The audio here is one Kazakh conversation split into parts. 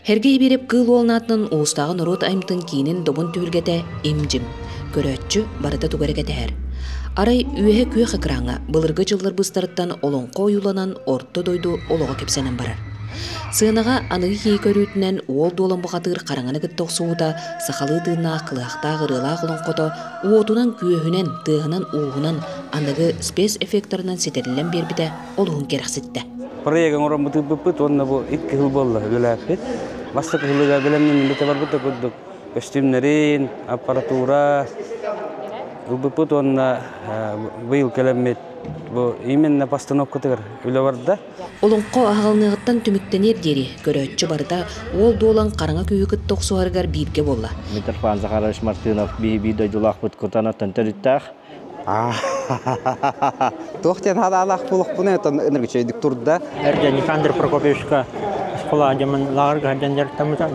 Herge berip kıl olnatının uğustağın urut aymtın kinin dobun tühülgete imjim. Көрөтчү барыта тугарекетер. Арай үйе күйе хакыраңа былыргы жыллар быстарыттан олонко уюланан орто дойду олого кепсенен барар. Сыынага аныгы кей көрүүтүнен уол дуолан бухатыр караңаны кыттоксуута сахалы тыына кылыакта гырыла олонкото уотунан күйөһүнен тыыгынан уухунан аныгы спес эффекторунан сетерилен бербите олугун керекситте. Проектың орамыты быппыт, онна бу икки хыл болла гөләппет. Бастык хылыга белемнен бите бар быта куддук. Костюмнерин, аппаратура, быппыт онна быйыл келеммет. Бу именно постановкатыр үле барда. Олонко агалныгыттан түмүктенер дери көрөтчү барыта ол дуолан караңа күйүкыт токсуаргар бирге болла. Митрофан Захарович Мартынов бийби жулакпыт котанаттан төрүттах. Тохтен хадалах булук буны этон энергичейдик турда. Эрден Никандр Прокопьевичка школа жаман лагарга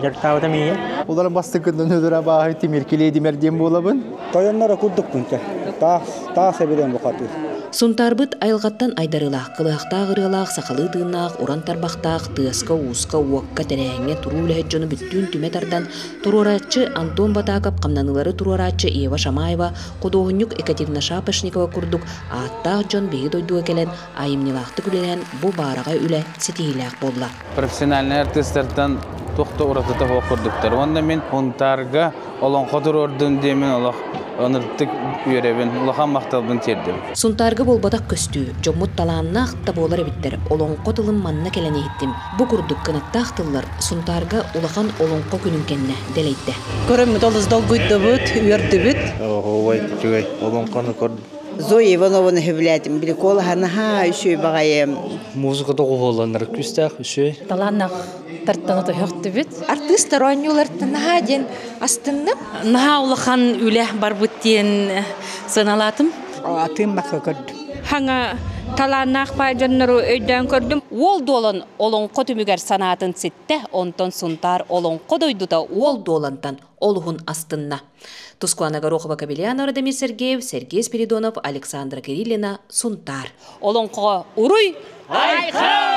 жартаута мие. Улар бастыкындан өдөрө баһы тимиркиледи мердем болабын. Тояннара курдук күнче. Та себелен бухаты. Сунтарбыт айылгаттан айдарылах, кылыакта гырылах, сакалы тыыннаах, уран тарбахтаах, тыаска, ууска, уокка, тереңе, турулы хэджону бүттүүн түметардан туруарачы Антон Батаков, камнанылары туруарачы Ева Шамаева, кодоғынюк Екатерина Шапошникова курдук, ааттаах жон бейі дойдуға келен, айымнилақты күлелен бұ бараға үле сетейләк болла. Профессиональный артистерден тоқты уратыта оқырдықтар. Онда мен онтарға олон қотыр ордым демен олақ онырттық үйеребін, олақан мақталбын тердім. Сунтарғы болбадақ көстүү, жоммут талааннаақ та болар ebitler, олонқо тылын манна келен ехттім. Бұ күрдік кынаттақ тыллар Сунтарғы улақан олонқо күнінкенне делейді. Көріммет олыздал гүйді бұд, үйерді бұд. Ой, чугай, олонқаны көрдім. Зоя Ивановна хевлятим, биликола ханаха еще багаем. Музыкада оғыланыр күстәк үші. Таланақ тарттанаты хөкті бүт. Артистар ойныларды наға ден астынным. Наға улахан үлі бар бүттен сыналатым. Атым бақы көрдім. Хаңа таланақ пайжанныру өйден көрдім. Ол долан олонқо түмігер санатын сетті, онтон Сунтар олонқо дойдуда Ол долантан олуғын астынна. Тускуана Горохова Кабельяна, Радамир Сергеев, Сергей Спиридонов, Александра Кириллина, Сунтар. Олонқо уруй! Айха!